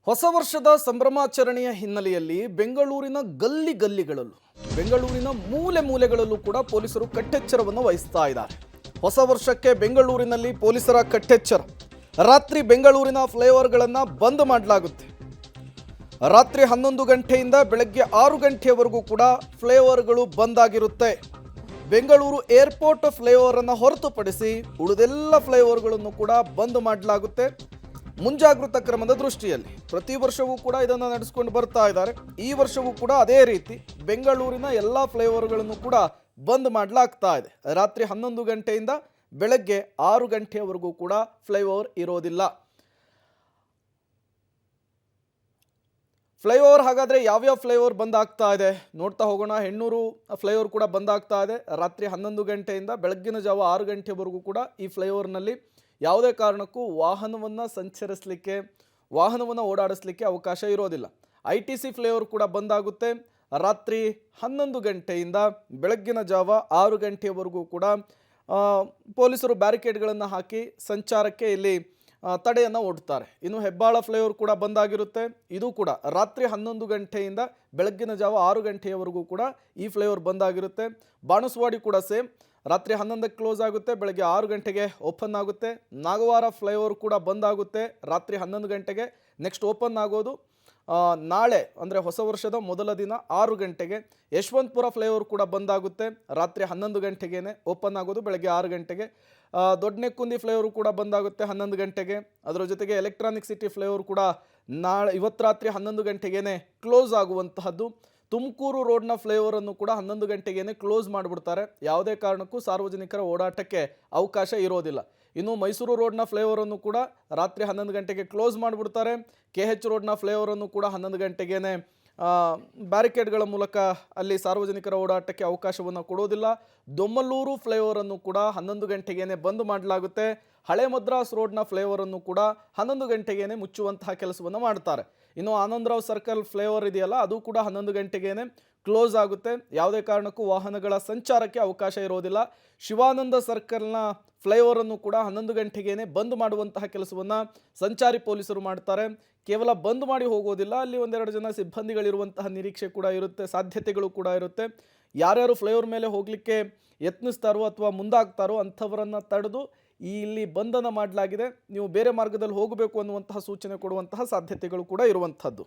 ಹೊಸ ವರ್ಷದ ಸಂಭ್ರಮಾಚರಣೆಯ ಹಿನ್ನೆಲೆಯಲ್ಲಿ ಬೆಂಗಳೂರಿನ ಗಲ್ಲಿಗಳಲ್ಲೂ ಬೆಂಗಳೂರಿನ ಮೂಲೆ ಮೂಲೆಗಳಲ್ಲೂ ಕೂಡ ಪೊಲೀಸರು ಕಟ್ಟೆಚ್ಚರವನ್ನು ವಹಿಸ್ತಾ ಇದ್ದಾರೆ. ಹೊಸ ವರ್ಷಕ್ಕೆ ಬೆಂಗಳೂರಿನಲ್ಲಿ ಪೊಲೀಸರ ಕಟ್ಟೆಚ್ಚರ. ರಾತ್ರಿ ಬೆಂಗಳೂರಿನ ಫ್ಲೈಓವರ್ಗಳನ್ನು ಬಂದ್ ಮಾಡಲಾಗುತ್ತೆ. ರಾತ್ರಿ 11 ಗಂಟೆಯಿಂದ ಬೆಳಗ್ಗೆ 6 ಗಂಟೆಯವರೆಗೂ ಕೂಡ ಫ್ಲೈಓವರ್ಗಳು ಬಂದ್ ಆಗಿರುತ್ತೆ. ಬೆಂಗಳೂರು ಏರ್ಪೋರ್ಟ್ ಫ್ಲೈಓವರ್ ಅನ್ನು ಹೊರತುಪಡಿಸಿ ಉಳಿದೆಲ್ಲ ಫ್ಲೈಓವರ್ಗಳನ್ನು ಕೂಡ ಬಂದ್ ಮಾಡಲಾಗುತ್ತೆ. ಮುಂಜಾಗೃತಾ ಕ್ರಮದ ದೃಷ್ಟಿಯಲ್ಲಿ ಪ್ರತಿ ವರ್ಷವೂ ಕೂಡ ಇದನ್ನು ನಡೆಸಿಕೊಂಡು ಬರ್ತಾ ಇದ್ದಾರೆ. ಈ ವರ್ಷವೂ ಕೂಡ ಅದೇ ರೀತಿ ಬೆಂಗಳೂರಿನ ಎಲ್ಲ ಫ್ಲೈಓವರ್ಗಳನ್ನು ಕೂಡ ಬಂದ್ ಮಾಡಲಾಗ್ತಾ ಇದೆ. ರಾತ್ರಿ 11 ಗಂಟೆಯಿಂದ ಬೆಳಗ್ಗೆ 6 ಗಂಟೆಯವರೆಗೂ ಕೂಡ ಫ್ಲೈಓವರ್ ಇರೋದಿಲ್ಲ. ಫ್ಲೈಓವರ್ ಹಾಗಾದರೆ ಯಾವ್ಯಾವ ಫ್ಲೈಓವರ್ ಬಂದ್ ಆಗ್ತಾ ಇದೆ ನೋಡ್ತಾ ಹೋಗೋಣ. ಹೆಣ್ಣೂರು ಫ್ಲೈಓವರ್ ಕೂಡ ಬಂದ್ ಆಗ್ತಾ ಇದೆ. ರಾತ್ರಿ 11 ಗಂಟೆಯಿಂದ ಬೆಳಗ್ಗಿನ ಜಾವ 6 ಗಂಟೆವರೆಗೂ ಕೂಡ ಈ ಫ್ಲೈಓವರ್ನಲ್ಲಿ ಯಾವುದೇ ಕಾರಣಕ್ಕೂ ವಾಹನವನ್ನು ಓಡಾಡಿಸಲಿಕ್ಕೆ ಅವಕಾಶ ಇರೋದಿಲ್ಲ. ITC ಫ್ಲೈಓವರ್ ಕೂಡ ಬಂದಾಗುತ್ತೆ. ರಾತ್ರಿ 11 ಗಂಟೆಯಿಂದ ಬೆಳಗ್ಗಿನ ಜಾವ 6 ಗಂಟೆಯವರೆಗೂ ಕೂಡ ಪೊಲೀಸರು ಬ್ಯಾರಿಕೇಡ್ಗಳನ್ನು ಹಾಕಿ ಸಂಚಾರಕ್ಕೆ ಇಲ್ಲಿ ತಡೆಯನ್ನು ಒಡ್ತಾರೆ. ಇನ್ನು ಹೆಬ್ಬಾಳ ಫ್ಲೈಓವರ್ ಕೂಡ ಬಂದಾಗಿರುತ್ತೆ. ಇದು ಕೂಡ ರಾತ್ರಿ 11 ಗಂಟೆಯಿಂದ ಬೆಳಗ್ಗಿನ ಜಾವ 6 ಗಂಟೆಯವರೆಗೂ ಕೂಡ ಈ ಫ್ಲೈಓವರ್ ಬಂದಾಗಿರುತ್ತೆ. ಬಾಣಸ್ವಾಡಿ ಕೂಡ ಸೇಮ್, ರಾತ್ರಿ 11ಕ್ಕೆ ಕ್ಲೋಸ್ ಆಗುತ್ತೆ, ಬೆಳಗ್ಗೆ 6 ಗಂಟೆಗೆ ಓಪನ್ ಆಗುತ್ತೆ. ನಾಗವಾರ ಫ್ಲೈಓವರ್ ಕೂಡ ಬಂದಾಗುತ್ತೆ. ರಾತ್ರಿ 11 ಗಂಟೆಗೆ ನೆಕ್ಸ್ಟ್ ಓಪನ್ ಆಗೋದು ನಾಳೆ ಅಂದರೆ ಹೊಸ ವರ್ಷದ ಮೊದಲ ದಿನ 6 ಗಂಟೆಗೆ. ಯಶವಂತಪುರ ಫ್ಲೈಓವರ್ ಕೂಡ ಬಂದಾಗುತ್ತೆ. ರಾತ್ರಿ 11 ಗಂಟೆಗೇ ಓಪನ್ ಆಗೋದು, ಬೆಳಗ್ಗೆ 6 ಗಂಟೆಗೆ. ದೊಡ್ಡನೆಕ್ಕುಂದಿ ಫ್ಲೈಓವರ್ ಕೂಡ ಬಂದಾಗುತ್ತೆ 11 ಗಂಟೆಗೆ. ಅದರ ಜೊತೆಗೆ ಎಲೆಕ್ಟ್ರಾನಿಕ್ ಸಿಟಿ ಫ್ಲೈಓವರ್ ಕೂಡ ಇವತ್ತು ರಾತ್ರಿ 11 ಗಂಟೆಗೇ ಕ್ಲೋಸ್ ಆಗುವಂತಹದ್ದು. ತುಮಕೂರು ರೋಡ್ನ ಫ್ಲೈಓವರನ್ನು ಕೂಡ 11 ಗಂಟೆಗೇ ಕ್ಲೋಸ್ ಮಾಡಿಬಿಡ್ತಾರೆ. ಯಾವುದೇ ಕಾರಣಕ್ಕೂ ಸಾರ್ವಜನಿಕರ ಓಡಾಟಕ್ಕೆ ಅವಕಾಶ ಇರೋದಿಲ್ಲ. ಇನ್ನು ಮೈಸೂರು ರೋಡ್ನ ಫ್ಲೈಓವರನ್ನು ಕೂಡ ರಾತ್ರಿ 11 ಗಂಟೆಗೆ ಕ್ಲೋಸ್ ಮಾಡಿಬಿಡ್ತಾರೆ. KH ರೋಡ್ನ ಫ್ಲೈಓವರನ್ನು ಕೂಡ 11 ಗಂಟೆಗೇ ಬ್ಯಾರಿಕೇಡ್ಗಳ ಮೂಲಕ ಅಲ್ಲಿ ಸಾರ್ವಜನಿಕರ ಓಡಾಟಕ್ಕೆ ಅವಕಾಶವನ್ನು ಕೊಡೋದಿಲ್ಲ. ದೊಮ್ಮಲ್ಲೂರು ಫ್ಲೈಓವರನ್ನು ಕೂಡ 11 ಗಂಟೆಗೇ ಬಂದ್ ಮಾಡಲಾಗುತ್ತೆ. ಹಳೆ ಮದ್ರಾಸ್ ರೋಡ್ನ ಫ್ಲೈಓವರನ್ನು ಕೂಡ 11 ಗಂಟೆಗೇ ಮುಚ್ಚುವಂತಹ ಕೆಲಸವನ್ನು ಮಾಡ್ತಾರೆ. ಇನ್ನು ಆನಂದರಾವ್ ಸರ್ಕಲ್ ಫ್ಲೈಓವರ್ ಇದೆಯಲ್ಲ, ಅದು ಕೂಡ 11 ಗಂಟೆಗೇ ಕ್ಲೋಸ್ ಆಗುತ್ತೆ. ಯಾವುದೇ ಕಾರಣಕ್ಕೂ ವಾಹನಗಳ ಸಂಚಾರಕ್ಕೆ ಅವಕಾಶ ಇರೋದಿಲ್ಲ. ಶಿವಾನಂದ ಸರ್ಕಲ್ನ ಫ್ಲೈಓವರನ್ನು ಕೂಡ 11 ಗಂಟೆಗೇ ಬಂದ್ ಮಾಡುವಂತಹ ಕೆಲಸವನ್ನು ಸಂಚಾರಿ ಪೊಲೀಸರು ಮಾಡ್ತಾರೆ. ಕೇವಲ ಬಂದ್ ಮಾಡಿ ಹೋಗೋದಿಲ್ಲ, ಅಲ್ಲಿ ಒಂದೆರಡು ಜನ ಸಿಬ್ಬಂದಿಗಳಿರುವಂತಹ ನಿರೀಕ್ಷೆ ಕೂಡ ಇರುತ್ತೆ, ಸಾಧ್ಯತೆಗಳು ಕೂಡ ಇರುತ್ತೆ. ಯಾರ್ಯಾರು ಫ್ಲೈಓವರ್ ಮೇಲೆ ಹೋಗಲಿಕ್ಕೆ ಯತ್ನಿಸ್ತಾರೋ ಅಥವಾ ಮುಂದಾಗ್ತಾರೋ ಅಂಥವರನ್ನು ತಡೆದು ಇಲ್ಲಿ ಬಂಧನ ಮಾಡಲಾಗಿದೆ. ನೀವು ಬೇರೆ ಮಾರ್ಗದಲ್ಲಿ ಹೋಗಬೇಕು ಅನ್ನುವಂತಹ ಸೂಚನೆ ಕೊಡುವಂತಹ ಸಾಧ್ಯತೆಗಳು ಕೂಡ ಇರುವಂಥದ್ದು.